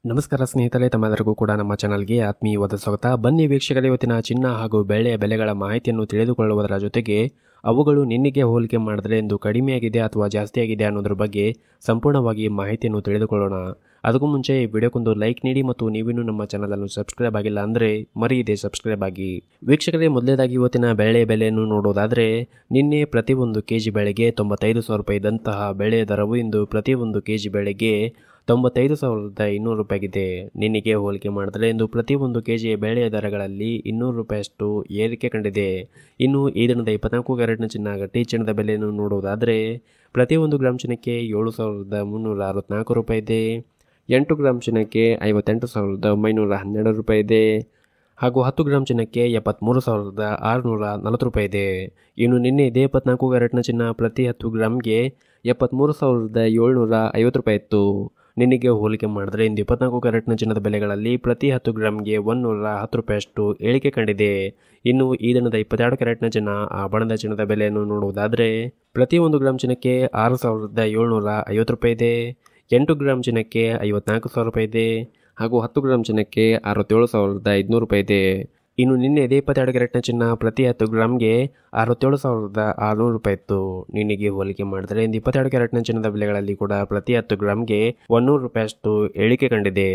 ನಮಸ್ಕಾರ ಸ್ನೇಹಿತರೆ, ತಮ್ಮೆಲ್ಲರಿಗೂ ಕೂಡ ನಮ್ಮ ಚಾನಲ್ಗೆ ಆತ್ಮೀಯವಾದ ಸ್ವಾಗತ. ಬನ್ನಿ ವೀಕ್ಷಕರೇ, ಇವತ್ತಿನ ಚಿನ್ನ ಹಾಗೂ ಬೆಳ್ಳಿಯ ಬೆಲೆಗಳ ಮಾಹಿತಿಯನ್ನು ತಿಳಿದುಕೊಳ್ಳುವುದರ ಜೊತೆಗೆ ಅವುಗಳು ನಿನ್ನೆಗೆ ಹೋಲಿಕೆ ಮಾಡಿದ್ರೆ ಎಂದು ಕಡಿಮೆಯಾಗಿದೆ ಅಥವಾ ಜಾಸ್ತಿಯಾಗಿದೆ ಅನ್ನೋದ್ರ ಬಗ್ಗೆ ಸಂಪೂರ್ಣವಾಗಿ ಮಾಹಿತಿಯನ್ನು ತಿಳಿದುಕೊಳ್ಳೋಣ. ಅದಕ್ಕೂ ಮುಂಚೆ ಈ ವಿಡಿಯೋಕ್ಕೊಂದು ಲೈಕ್ ನೀಡಿ ಮತ್ತು ನೀವಿನ್ನೂ ನಮ್ಮ ಚಾನಲನ್ನು ಸಬ್ಸ್ಕ್ರೈಬ್ ಆಗಿಲ್ಲ ಅಂದರೆ ಮರೆಯದೆ ಸಬ್ಸ್ಕ್ರೈಬ್ ಆಗಿ. ವೀಕ್ಷಕರೇ, ಮೊದಲೇದಾಗಿ ಇವತ್ತಿನ ಬೆಳ್ಳಿಯ ಬೆಲೆಯನ್ನು ನೋಡೋದಾದರೆ ನಿನ್ನೆ ಪ್ರತಿ 1 ಕೆಜಿ ಬೆಳೆಗೆ 95,000 ರೂಪಾಯಿ ಇದ್ದಂತಹ ಬೆಳೆಯ ದರವು ಇಂದು ಪ್ರತಿ 1 ಕೆಜಿ ಬೆಳೆಗೆ 95,200 ರೂಪಾಯಿಗಿದೆ. ನಿನ್ನೆಗೆ ಹೋಲಿಕೆ ಮಾಡಿದರೆ ಇಂದು ಪ್ರತಿ 1 ಕೆಜಿ ಬೆಳೆಯ ದರಗಳಲ್ಲಿ 200 ರೂಪಾಯಿಯಷ್ಟು ಏರಿಕೆ ಕಂಡಿದೆ. ಇನ್ನು ಈ ದಿನದ 24 ಕ್ಯಾರೆಟ್ನ ಚಿನ್ನ ಗಟ್ಟಿ ಚಿನ್ನದ ಬೆಲೆಯನ್ನು ನೋಡುವುದಾದರೆ ಪ್ರತಿ 1 ಗ್ರಾಮ್ ಚಿನ್ನಕ್ಕೆ 7,364 ರೂಪಾಯಿ ಇದೆ. 8 ಗ್ರಾಮ್ ಚಿನ್ನಕ್ಕೆ 58,912 ರೂಪಾಯಿ ಇದೆ. ಹಾಗೂ 10 ಗ್ರಾಮ್ ಚಿನ್ನಕ್ಕೆ 73,640 ರೂಪಾಯಿ ಇದೆ. ಇನ್ನು ನಿನ್ನೆ ಇದೇ 24 ಕ್ಯಾರೆಟ್ನ ಚಿನ್ನ ಪ್ರತಿ 10 ಗ್ರಾಮ್ಗೆ 73,750 ರೂಪಾಯಿ ಇತ್ತು. ನಿನ್ನೆಗೆ ಹೋಲಿಕೆ ಮಾಡಿದ್ರೆ ಇಂದು 24 ಕ್ಯಾರೆಟ್ನ ಚಿನ್ನದ ಬೆಲೆಗಳಲ್ಲಿ ಪ್ರತಿ 10 ಗ್ರಾಮ್ಗೆ 110 ರೂಪಾಯಿಯಷ್ಟು ಇಳಿಕೆ ಕಂಡಿದೆ. ಇನ್ನು ಈ ದಿನದ 22 ಕ್ಯಾರೆಟ್ನ ಚಿನ್ನ ಆಭರಣದ ಚಿನ್ನದ ಬೆಲೆಯನ್ನು ನೋಡುವುದಾದರೆ ಪ್ರತಿ 1 ಗ್ರಾಮ್ ಚಿನ್ನಕ್ಕೆ 6,750 ರೂಪಾಯಿ ಇದೆ. 8 ಗ್ರಾಮ್ ಚಿನ್ನಕ್ಕೆ 54,000 ರೂಪಾಯಿ ಇದೆ. ಹಾಗೂ 10 ಗ್ರಾಮ್ ಚಿನ್ನಕ್ಕೆ 67,500 ರೂಪಾಯಿ ಇದೆ. ಇನ್ನು ನಿನ್ನೆ ಇದೇ 22 ಕ್ಯಾರೆಟ್ನ ಚಿನ್ನ ಪ್ರತಿ 10 ಗ್ರಾಮ್ಗೆ 67,600 ರೂಪಾಯಿ ಇತ್ತು. ನಿನ್ನೆಗೆ ಹೋಲಿಕೆ ಮಾಡಿದರೆ ಇಂದು 22 ಕ್ಯಾರೆಟ್ನ ಚಿನ್ನದ ಬೆಲೆಗಳಲ್ಲಿ ಕೂಡ ಪ್ರತಿ 10 ಗ್ರಾಮ್ಗೆ 100 ರೂಪಾಯಿಯಷ್ಟು ಇಳಿಕೆ ಕಂಡಿದೆ.